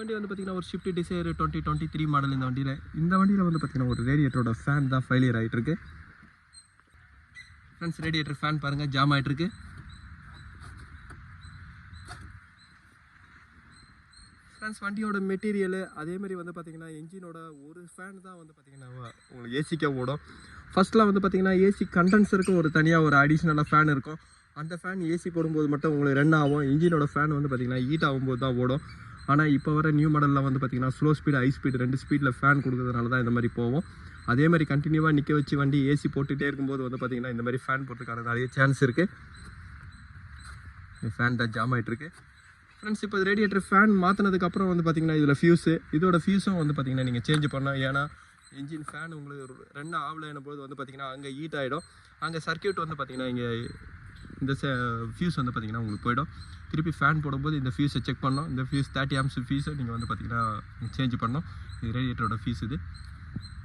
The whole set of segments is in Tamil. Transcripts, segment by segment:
வண்டி வந்து பார்த்தீங்கன்னா ஒரு ஷிஃப்ட் டிசைர் 2023 மாடல். இந்த வண்டியில் வந்து பார்த்தீங்கன்னா ஒரு ரேடியேட்டரோட ஃபேன் தான் ஃபெயிலியர் ஆகிட்டு இருக்கு. ஃப்ரெண்ட்ஸ், ரேடியேட்டர் ஃபேன் பாருங்கள், ஜாம் ஆகிட்டு இருக்கு. ஃப்ரெண்ட்ஸ், வண்டியோட மெட்டீரியல் அதேமாதிரி வந்து பார்த்தீங்கன்னா என்ஜினோட ஒரு ஃபேன் தான் வந்து பார்த்தீங்கன்னா உங்களுக்கு ஏசிக்கே ஓடும். ஃபஸ்ட்டில் வந்து பார்த்தீங்கன்னா ஏசி கண்டென்சருக்கு ஒரு தனியாக ஒரு அடிஷ்னலாக ஃபேன் இருக்கும். அந்த ஃபேன் ஏசி போடும்போது மட்டும் உங்களுக்கு ரன் ஆகும். இன்ஜினோட ஃபேன் வந்து பார்த்தீங்கன்னா ஹீட் ஆகும்போது தான் ஓடும். ஆனால் இப்போ வர நியூ மாடலில் வந்து பார்த்தீங்கன்னா ஸ்லோ ஸ்பீடு, ஹை ஸ்பீடு 2 ஸ்பீடில் ஃபேன் கொடுக்கறதுனால தான் இந்த மாதிரி போகும். அதே மாதிரி கண்டினியூவாக நிற்க வச்சு வண்டி ஏசி போட்டுகிட்டே இருக்கும்போது வந்து பார்த்தீங்கன்னா இந்த மாதிரி ஃபேன் போட்டுக்கான நிறைய சான்ஸ் இருக்குது. ஃபேன் தான் ஜாம் ஆகிட்டுருக்கு. ஃப்ரெண்ட்ஸ், இப்போ ரேடியேட்டர் ஃபேன் மாற்றினதுக்கப்புறம் வந்து பார்த்தீங்கன்னா இதில் ஃபியூஸு, இதோட ஃபியூஸும் வந்து பார்த்தீங்கன்னா நீங்கள் சேஞ்ச் பண்ணோம். ஏன்னா இன்ஜின் ஃபேன் உங்களுக்கு ரன் ஆகலைன்னும் போது வந்து பார்த்தீங்கன்னா அங்கே ஹீட் ஆகிடும். அங்கே சர்க்கியூட் வந்து பார்த்தீங்கன்னா இங்கே இந்த ஃபியூஸ் வந்து பார்த்தீங்கன்னா உங்களுக்கு போயிடும். திருப்பி ஃபேன் போடும்போது இந்த ஃபியூஸை செக் பண்ணோம். இந்த ஃபியூஸ் 30 ஆம்ஸ் ஃபியூஸை நீங்கள் வந்து பார்த்தீங்கன்னா சேஞ்ச் பண்ணோம். இது ரேடியேட்டரோட ஃபியூஸ். இது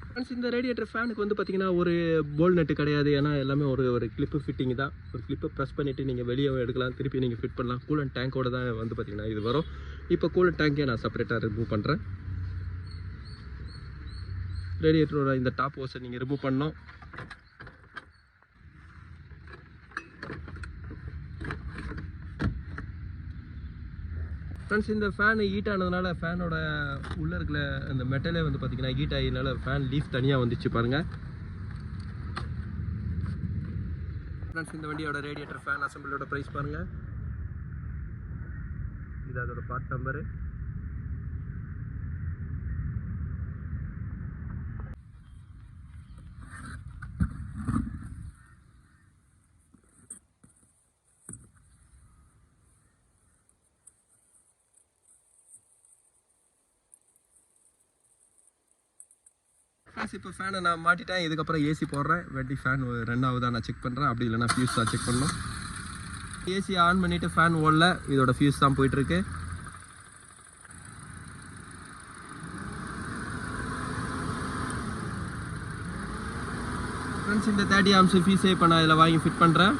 ஃப்ரெண்ட்ஸ், இந்த ரேடியேட்டர் ஃபேனுக்கு வந்து பார்த்தீங்கன்னா ஒரு போல் நட்டு கிடையாது. ஏன்னா எல்லாமே ஒரு கிளிப்பு ஃபிட்டிங் தான். ஒரு கிளிப்பை ப்ரெஸ் பண்ணிவிட்டு நீங்கள் வெளியே எடுக்கலாம், திருப்பி நீங்கள் ஃபிட் பண்ணலாம். கூலண்ட் டேங்கோடு தான் வந்து பார்த்தீங்கன்னா இது வரும். இப்போ கூலண்ட் டேங்கே நான் செப்பரேட்டாக ரிமூவ் பண்ணுறேன். ரேடியேட்டரோட இந்த டாப் ஹோஸை நீங்கள் ரிமூவ் பண்ணோம். ஃப்ரெண்ட்ஸ், இந்த ஃபேன் ஹீட் ஆனதுனால ஃபேனோட உள்ளே இருக்கிற அந்த மெட்டலே வந்து பார்த்தீங்கன்னா ஹீட் ஆகினால ஃபேன் லீஃப் தனியாக வந்துச்சு பாருங்கள். ஃப்ரெண்ட்ஸ், இந்த வண்டியோட ரேடியேட்டர் ஃபேன் அசம்பிளோட ப்ரைஸ் பாருங்கள். இது அதோட பார்ட் நம்பரு. இப்போ ஃபேனை நான் மாட்டிட்டேன். இதுக்கப்புறம் ஏசி போடுறேன். வண்டி ஃபேன் ரன் ஆகுதா நான் செக் பண்ணுறேன். அப்படி இல்லைனா ஃபியூஸ் தான் செக் பண்ணணும். ஏசி ஆன் பண்ணிவிட்டு ஃபேன் ஓடல, இதோட ஃபியூஸ் தான் போயிட்டுருக்கு. ஃப்ரெண்ட்ஸ், இந்த 30 ஆம்ஸ் ஃபியூஸை இப்போ நான் இதில் வாங்கி ஃபிட் பண்ணுறேன்.